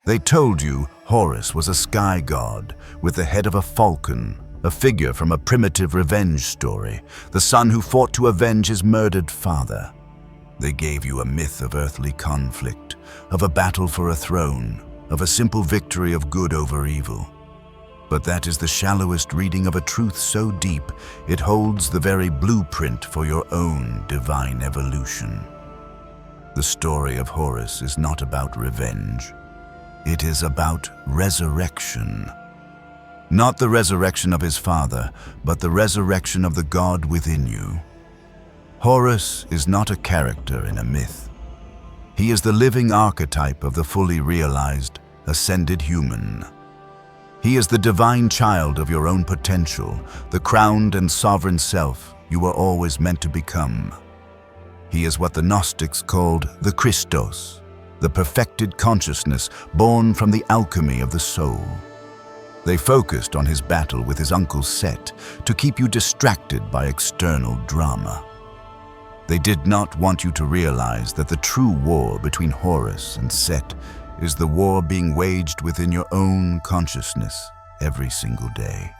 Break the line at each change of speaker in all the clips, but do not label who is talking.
They told you Horus was a sky god with the head of a falcon, a figure from a primitive revenge story, the son who fought to avenge his murdered father. They gave you a myth of earthly conflict, of a battle for a throne, of a simple victory of good over evil. But that is the shallowest reading of a truth so deep, it holds the very blueprint for your own divine evolution. The story of Horus is not about revenge. It is about resurrection. Not the resurrection of his father, but the resurrection of the God within you. Horus is not a character in a myth. He is the living archetype of the fully realized, ascended human. He is the divine child of your own potential, the crowned and sovereign self you were always meant to become. He is what the Gnostics called the Christos, the perfected consciousness born from the alchemy of the soul. They focused on his battle with his uncle Set to keep you distracted by external drama. They did not want you to realize that the true war between Horus and Set is the war being waged within your own consciousness every single day.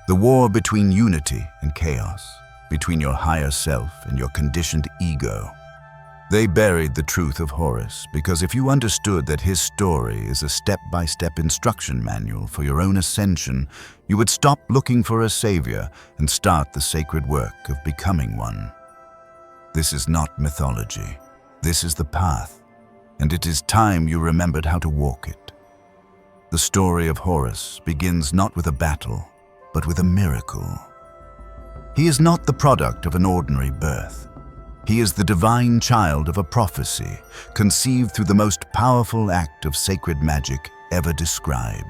The war between unity and chaos, between your higher self and your conditioned ego. They buried the truth of Horus because if you understood that his story is a step-by-step instruction manual for your own ascension, you would stop looking for a savior and start the sacred work of becoming one. This is not mythology. This is the path, and it is time you remembered how to walk it. The story of Horus begins not with a battle, but with a miracle. He is not the product of an ordinary birth. He is the divine child of a prophecy, conceived through the most powerful act of sacred magic ever described.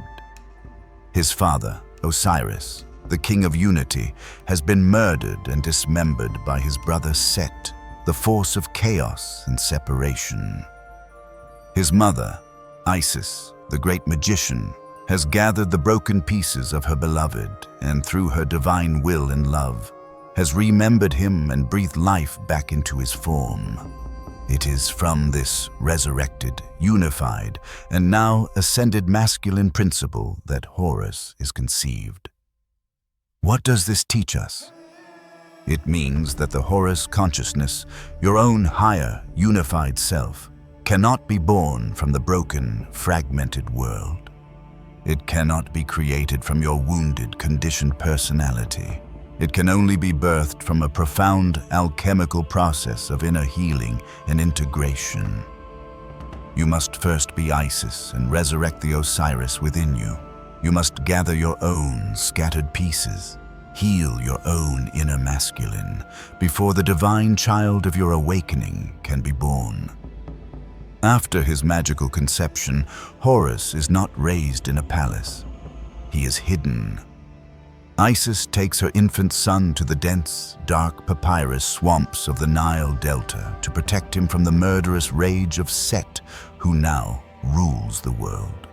His father, Osiris, the king of unity, has been murdered and dismembered by his brother Set, the force of chaos and separation. His mother, Isis, the great magician, has gathered the broken pieces of her beloved and through her divine will and love, has remembered him and breathed life back into his form. It is from this resurrected, unified, and now ascended masculine principle that Horus is conceived. What does this teach us? It means that the Horus consciousness, your own higher, unified self, cannot be born from the broken, fragmented world. It cannot be created from your wounded, conditioned personality. It can only be birthed from a profound alchemical process of inner healing and integration. You must first be Isis and resurrect the Osiris within you. You must gather your own scattered pieces, heal your own inner masculine, before the divine child of your awakening can be born. After his magical conception, Horus is not raised in a palace. He is hidden. Isis takes her infant son to the dense, dark papyrus swamps of the Nile Delta to protect him from the murderous rage of Set, who now rules the world.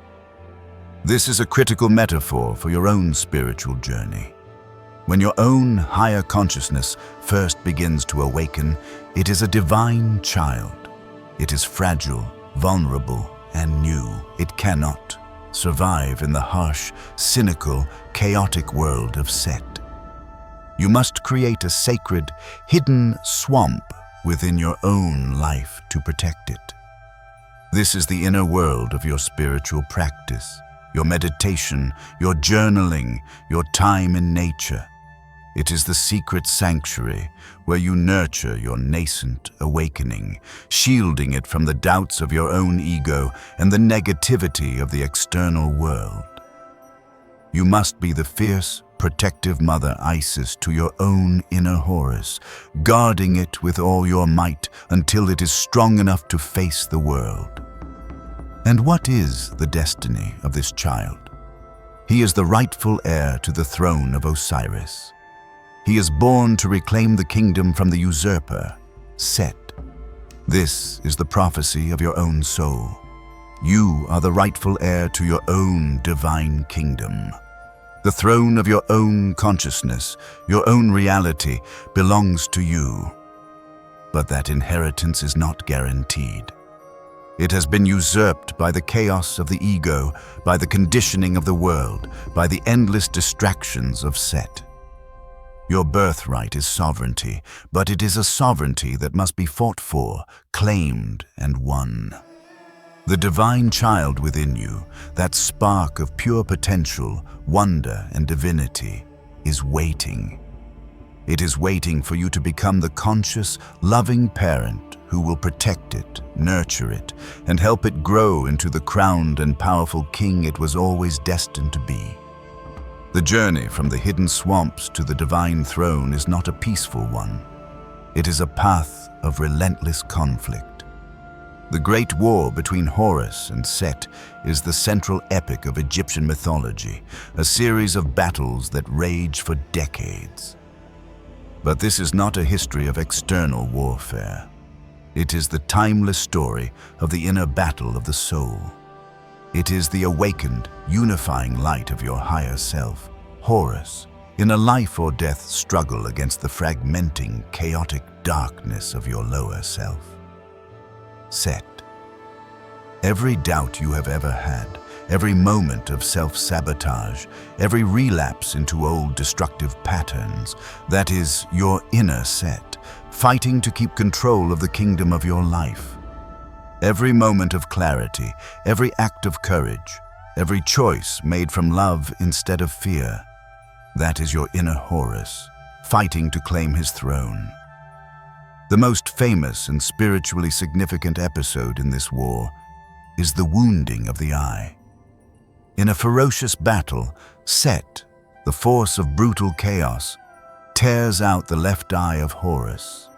This is a critical metaphor for your own spiritual journey. When your own higher consciousness first begins to awaken, it is a divine child. It is fragile, vulnerable, and new. It cannot survive in the harsh, cynical, chaotic world of Set. You must create a sacred, hidden swamp within your own life to protect it. This is the inner world of your spiritual practice, your meditation, your journaling, your time in nature. It is the secret sanctuary where you nurture your nascent awakening, shielding it from the doubts of your own ego and the negativity of the external world. You must be the fierce, protective mother Isis to your own inner Horus, guarding it with all your might until it is strong enough to face the world. And what is the destiny of this child? He is the rightful heir to the throne of Osiris. He is born to reclaim the kingdom from the usurper, Set. This is the prophecy of your own soul. You are the rightful heir to your own divine kingdom. The throne of your own consciousness, your own reality, belongs to you. But that inheritance is not guaranteed. It has been usurped by the chaos of the ego, by the conditioning of the world, by the endless distractions of Set. Your birthright is sovereignty, but it is a sovereignty that must be fought for, claimed, and won. The divine child within you, that spark of pure potential, wonder, and divinity, is waiting. It is waiting for you to become the conscious, loving parent who will protect it, nurture it, and help it grow into the crowned and powerful king it was always destined to be. The journey from the hidden swamps to the divine throne is not a peaceful one. It is a path of relentless conflict. The great war between Horus and Set is the central epic of Egyptian mythology, a series of battles that rage for decades. But this is not a history of external warfare. It is the timeless story of the inner battle of the soul. It is the awakened, unifying light of your higher self, Horus, in a life or death struggle against the fragmenting, chaotic darkness of your lower self. Set. Every doubt you have ever had, every moment of self-sabotage, every relapse into old destructive patterns, that is your inner Set, fighting to keep control of the kingdom of your life. Every moment of clarity, every act of courage, every choice made from love instead of fear, that is your inner Horus, fighting to claim his throne. The most famous and spiritually significant episode in this war is the wounding of the eye. In a ferocious battle, Set, the force of brutal chaos, tears out the left eye of Horus.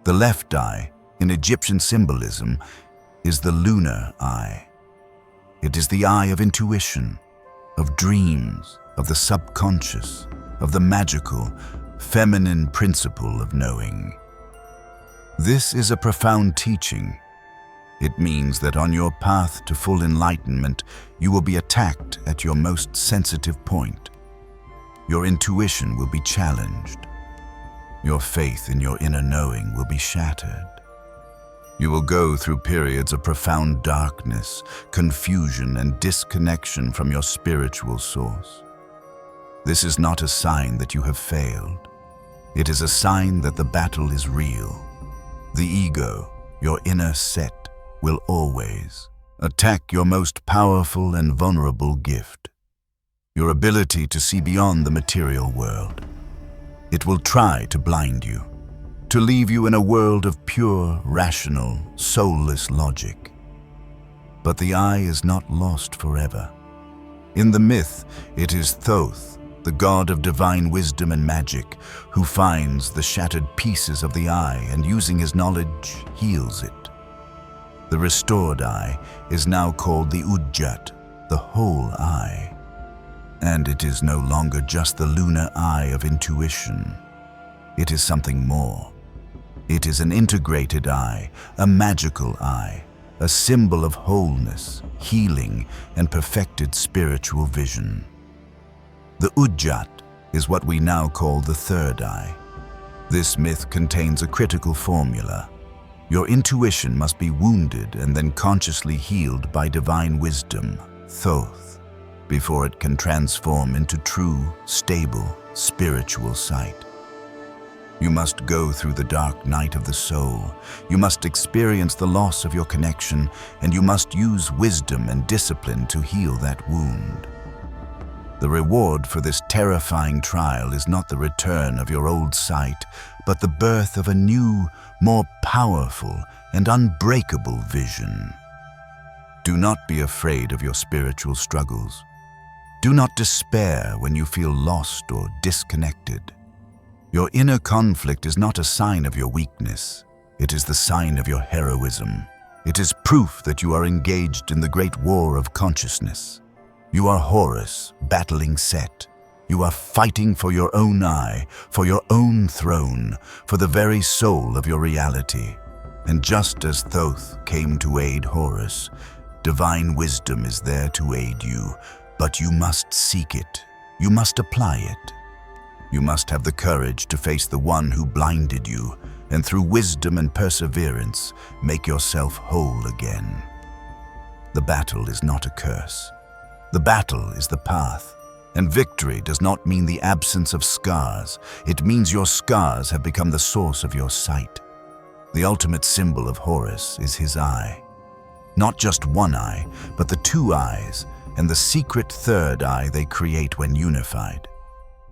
The left eye, in Egyptian symbolism, is the lunar eye. It is the eye of intuition, of dreams, of the subconscious, of the magical, feminine principle of knowing. This is a profound teaching. It means that on your path to full enlightenment, you will be attacked at your most sensitive point. Your intuition will be challenged. Your faith in your inner knowing will be shattered. You will go through periods of profound darkness, confusion, and disconnection from your spiritual source. This is not a sign that you have failed. It is a sign that the battle is real. The ego, your inner Set, will always attack your most powerful and vulnerable gift, your ability to see beyond the material world. It will try to blind you, to leave you in a world of pure, rational, soulless logic. But the eye is not lost forever. In the myth, it is Thoth, the god of divine wisdom and magic, who finds the shattered pieces of the eye and, using his knowledge, heals it. The restored eye is now called the Ujjat, the whole eye. And it is no longer just the lunar eye of intuition. It is something more. It is an integrated eye, a magical eye, a symbol of wholeness, healing, and perfected spiritual vision. The Ujjat is what we now call the third eye. This myth contains a critical formula. Your intuition must be wounded and then consciously healed by divine wisdom, Thoth, before it can transform into true, stable, spiritual sight. You must go through the dark night of the soul. You must experience the loss of your connection, and you must use wisdom and discipline to heal that wound. The reward for this terrifying trial is not the return of your old sight, but the birth of a new, more powerful and unbreakable vision. Do not be afraid of your spiritual struggles. Do not despair when you feel lost or disconnected. Your inner conflict is not a sign of your weakness. It is the sign of your heroism. It is proof that you are engaged in the great war of consciousness. You are Horus, battling Set. You are fighting for your own eye, for your own throne, for the very soul of your reality. And just as Thoth came to aid Horus, divine wisdom is there to aid you, but you must seek it. You must apply it. You must have the courage to face the one who blinded you, and through wisdom and perseverance, make yourself whole again. The battle is not a curse. The battle is the path. And victory does not mean the absence of scars. It means your scars have become the source of your sight. The ultimate symbol of Horus is his eye. Not just one eye, but the two eyes, and the secret third eye they create when unified.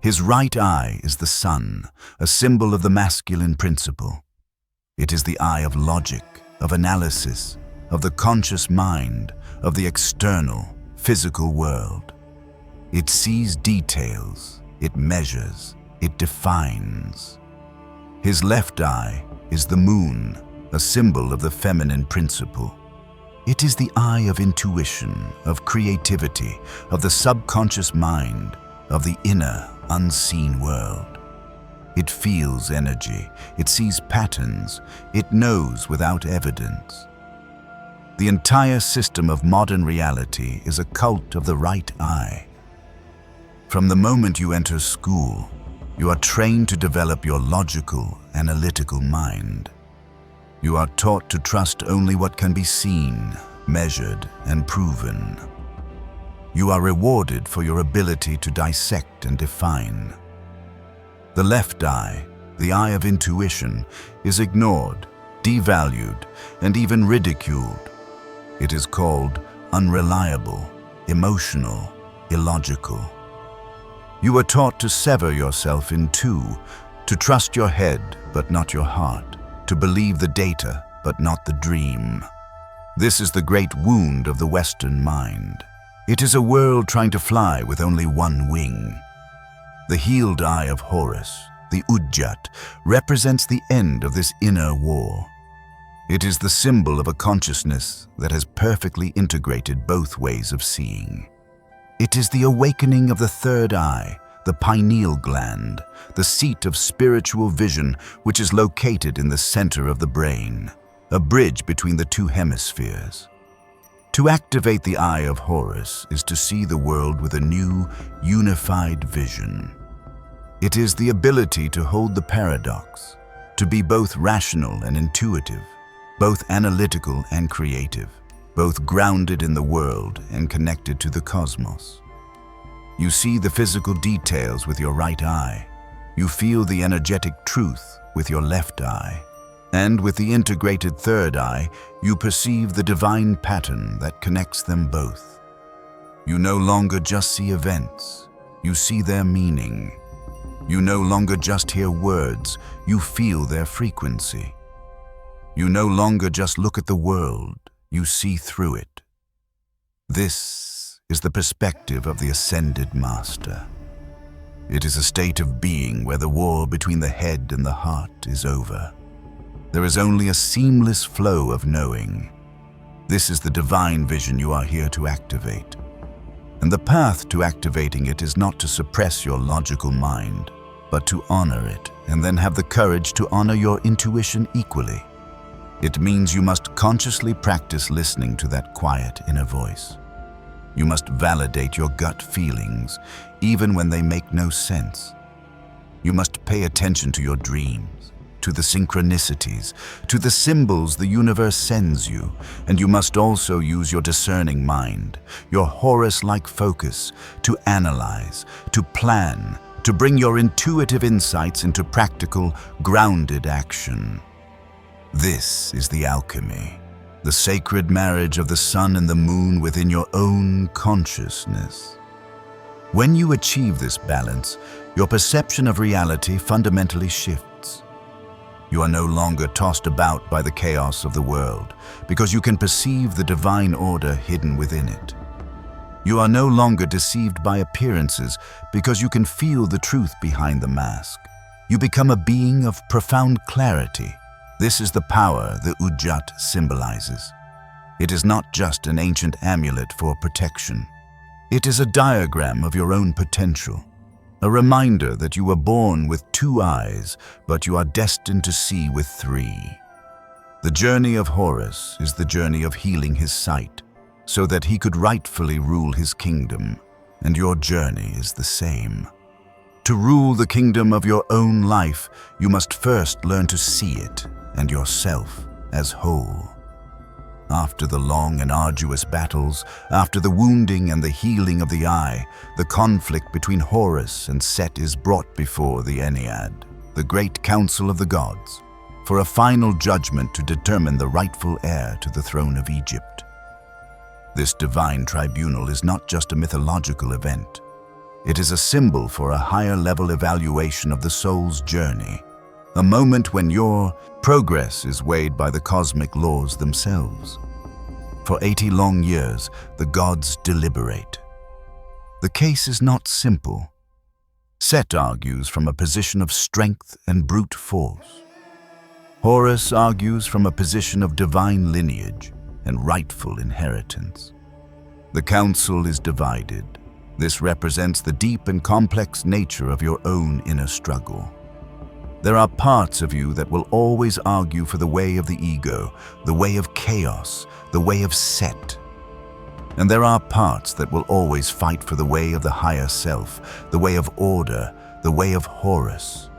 His right eye is the sun, a symbol of the masculine principle. It is the eye of logic, of analysis, of the conscious mind, of the external, physical world. It sees details, it measures, it defines. His left eye is the moon, a symbol of the feminine principle. It is the eye of intuition, of creativity, of the subconscious mind, of the inner, unseen world. It feels energy, it sees patterns, it knows without evidence. The entire system of modern reality is a cult of the right eye. From the moment you enter school, you are trained to develop your logical, analytical mind. You are taught to trust only what can be seen, measured, and proven. You are rewarded for your ability to dissect and define. The left eye, the eye of intuition, is ignored, devalued, and even ridiculed. It is called unreliable, emotional, illogical. You are taught to sever yourself in two, to trust your head but not your heart, to believe the data but not the dream. This is the great wound of the Western mind. It is a world trying to fly with only one wing. The healed eye of Horus, the Ujjat, represents the end of this inner war. It is the symbol of a consciousness that has perfectly integrated both ways of seeing. It is the awakening of the third eye, the pineal gland, the seat of spiritual vision, which is located in the center of the brain, a bridge between the two hemispheres. To activate the Eye of Horus is to see the world with a new, unified vision. It is the ability to hold the paradox, to be both rational and intuitive, both analytical and creative, both grounded in the world and connected to the cosmos. You see the physical details with your right eye. You feel the energetic truth with your left eye. And with the integrated third eye, you perceive the divine pattern that connects them both. You no longer just see events, you see their meaning. You no longer just hear words, you feel their frequency. You no longer just look at the world, you see through it. This is the perspective of the ascended master. It is a state of being where the war between the head and the heart is over. There is only a seamless flow of knowing. This is the divine vision you are here to activate. And the path to activating it is not to suppress your logical mind, but to honor it, and then have the courage to honor your intuition equally. It means you must consciously practice listening to that quiet inner voice. You must validate your gut feelings, even when they make no sense. You must pay attention to your dreams, to the synchronicities, to the symbols the universe sends you, and you must also use your discerning mind, your Horus-like focus, to analyze, to plan, to bring your intuitive insights into practical, grounded action. This is the alchemy, the sacred marriage of the sun and the moon within your own consciousness. When you achieve this balance, your perception of reality fundamentally shifts. You are no longer tossed about by the chaos of the world, because you can perceive the divine order hidden within it. You are no longer deceived by appearances, because you can feel the truth behind the mask. You become a being of profound clarity. This is the power the Ujjat symbolizes. It is not just an ancient amulet for protection. It is a diagram of your own potential, a reminder that you were born with two eyes, but you are destined to see with three. The journey of Horus is the journey of healing his sight, so that he could rightfully rule his kingdom, and your journey is the same. To rule the kingdom of your own life, you must first learn to see it and yourself as whole. After the long and arduous battles, after the wounding and the healing of the eye, the conflict between Horus and Set is brought before the Ennead, the great council of the gods, for a final judgment to determine the rightful heir to the throne of Egypt. This divine tribunal is not just a mythological event. It is a symbol for a higher-level evaluation of the soul's journey, a moment when your progress is weighed by the cosmic laws themselves. For 80 long years, the gods deliberate. The case is not simple. Set argues from a position of strength and brute force. Horus argues from a position of divine lineage and rightful inheritance. The council is divided. This represents the deep and complex nature of your own inner struggle. There are parts of you that will always argue for the way of the ego, the way of chaos, the way of Set. And there are parts that will always fight for the way of the higher self, the way of order, the way of Horus.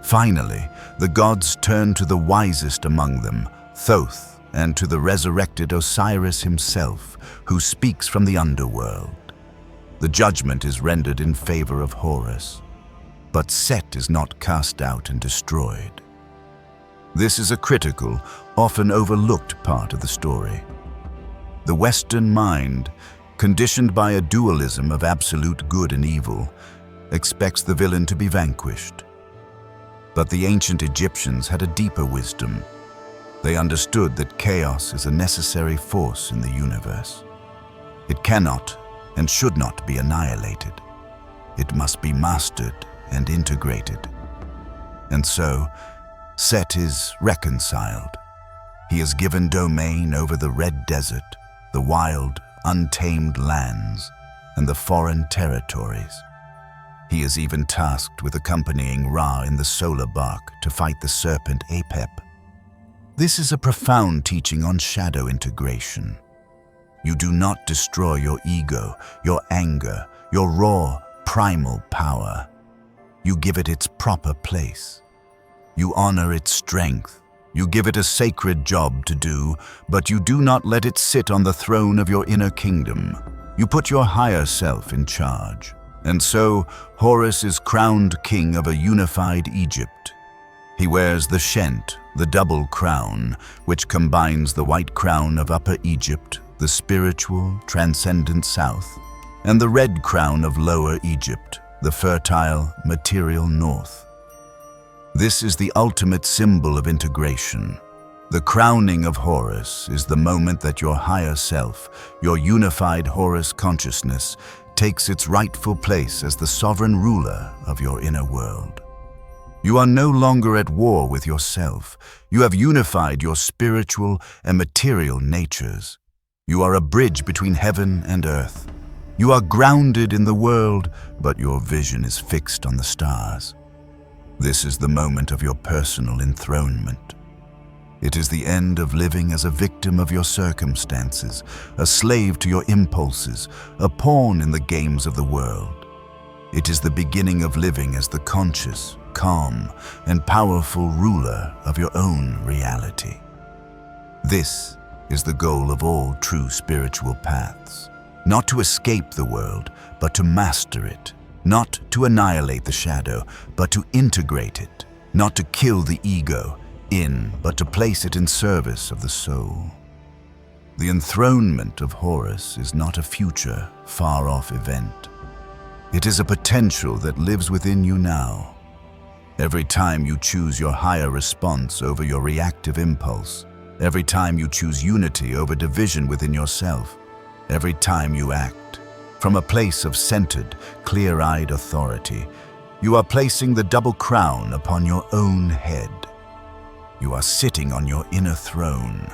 Finally, the gods turn to the wisest among them, Thoth, and to the resurrected Osiris himself, who speaks from the underworld. The judgment is rendered in favor of Horus, but Set is not cast out and destroyed. This is a critical, often overlooked part of the story. The Western mind, conditioned by a dualism of absolute good and evil, expects the villain to be vanquished. But the ancient Egyptians had a deeper wisdom. They understood that chaos is a necessary force in the universe. It cannot and should not be annihilated. It must be mastered and integrated. And so, Set is reconciled. He is given domain over the Red Desert, the wild, untamed lands, and the foreign territories. He is even tasked with accompanying Ra in the solar bark to fight the serpent Apep. This is a profound teaching on shadow integration. You do not destroy your ego, your anger, your raw, primal power. You give it its proper place. You honor its strength. You give it a sacred job to do, but you do not let it sit on the throne of your inner kingdom. You put your higher self in charge. And so, Horus is crowned king of a unified Egypt. He wears the Shent, the double crown, which combines the white crown of Upper Egypt, the spiritual, transcendent south, and the red crown of Lower Egypt, the fertile, material north. This is the ultimate symbol of integration. The crowning of Horus is the moment that your higher self, your unified Horus consciousness, takes its rightful place as the sovereign ruler of your inner world. You are no longer at war with yourself. You have unified your spiritual and material natures. You are a bridge between heaven and earth. You are grounded in the world, but your vision is fixed on the stars. This is the moment of your personal enthronement. It is the end of living as a victim of your circumstances, a slave to your impulses, a pawn in the games of the world. It is the beginning of living as the conscious, calm, and powerful ruler of your own reality. This is the goal of all true spiritual paths. Not to escape the world, but to master it. Not to annihilate the shadow, but to integrate it. Not to kill the ego but to place it in service of the soul. The enthronement of Horus is not a future, far-off event. It is a potential that lives within you now. Every time you choose your higher response over your reactive impulse, every time you choose unity over division within yourself, every time you act from a place of centered, clear-eyed authority, you are placing the double crown upon your own head. You are sitting on your inner throne.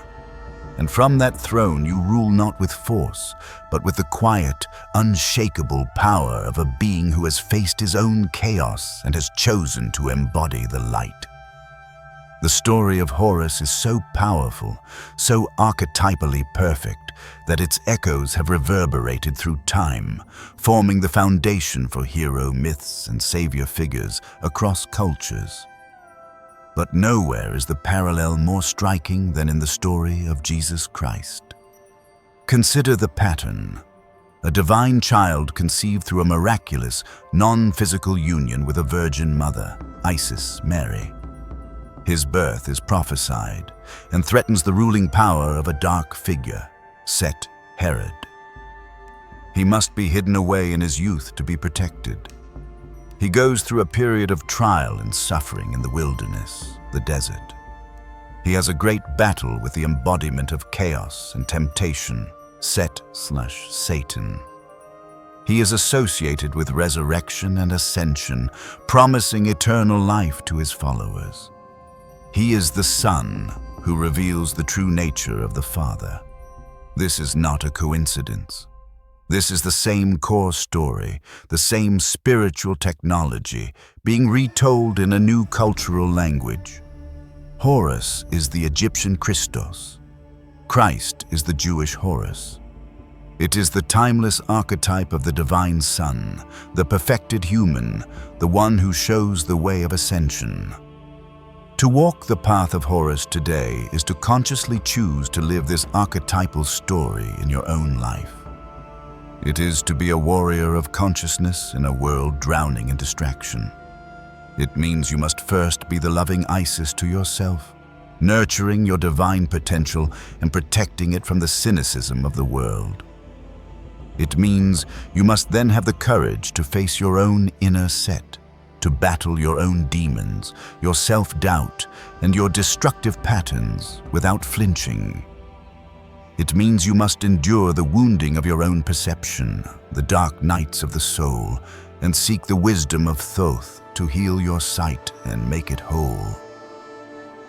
And from that throne you rule not with force, but with the quiet, unshakable power of a being who has faced his own chaos and has chosen to embody the light. The story of Horus is so powerful, so archetypally perfect, that its echoes have reverberated through time, forming the foundation for hero myths and savior figures across cultures. But nowhere is the parallel more striking than in the story of Jesus Christ. Consider the pattern. A divine child conceived through a miraculous, non-physical union with a virgin mother, Isis, Mary. His birth is prophesied and threatens the ruling power of a dark figure, Set, Herod. He must be hidden away in his youth to be protected. He goes through a period of trial and suffering in the wilderness, the desert. He has a great battle with the embodiment of chaos and temptation, Set/Satan. He is associated with resurrection and ascension, promising eternal life to his followers. He is the Son who reveals the true nature of the Father. This is not a coincidence. This is the same core story, the same spiritual technology, being retold in a new cultural language. Horus is the Egyptian Christos. Christ is the Jewish Horus. It is the timeless archetype of the divine Son, the perfected human, the one who shows the way of ascension. To walk the path of Horus today is to consciously choose to live this archetypal story in your own life. It is to be a warrior of consciousness in a world drowning in distraction. It means you must first be the loving Isis to yourself, nurturing your divine potential and protecting it from the cynicism of the world. It means you must then have the courage to face your own inner Set, to battle your own demons, your self-doubt, and your destructive patterns without flinching. It means you must endure the wounding of your own perception, the dark nights of the soul, and seek the wisdom of Thoth to heal your sight and make it whole.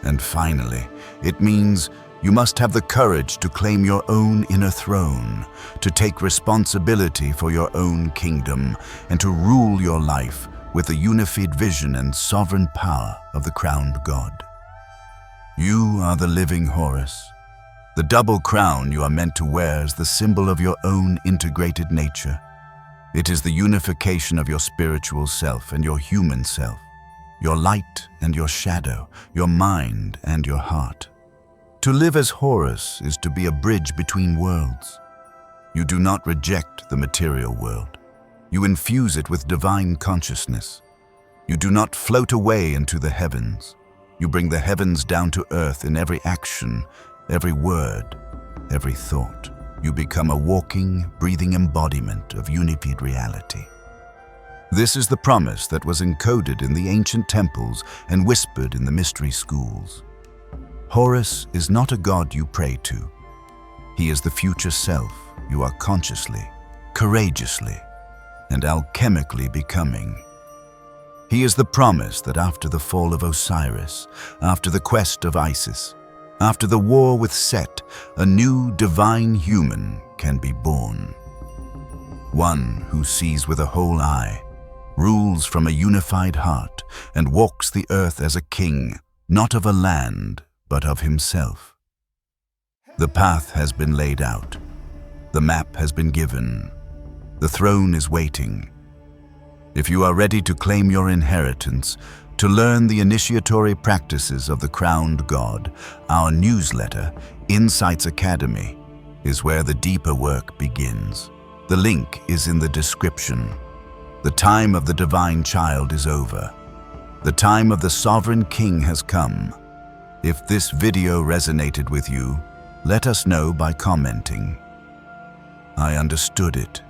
And finally, it means you must have the courage to claim your own inner throne, to take responsibility for your own kingdom, and to rule your life with the unified vision and sovereign power of the crowned God. You are the living Horus. The double crown you are meant to wear is the symbol of your own integrated nature. It is the unification of your spiritual self and your human self, your light and your shadow, your mind and your heart. To live as Horus is to be a bridge between worlds. You do not reject the material world. You infuse it with divine consciousness. You do not float away into the heavens. You bring the heavens down to earth in every action, every word, every thought. You become a walking, breathing embodiment of unified reality. This is the promise that was encoded in the ancient temples and whispered in the mystery schools. Horus is not a god you pray to. He is the future self you are consciously, courageously, and alchemically becoming. He is the promise that after the fall of Osiris, after the quest of Isis, after the war with Set, a new divine human can be born. One who sees with a whole eye, rules from a unified heart, and walks the earth as a king, not of a land, but of himself. The path has been laid out. The map has been given. The throne is waiting. If you are ready to claim your inheritance, to learn the initiatory practices of the crowned God, our newsletter, Insights Academy, is where the deeper work begins. The link is in the description. The time of the divine child is over. The time of the sovereign king has come. If this video resonated with you, let us know by commenting. I understood it.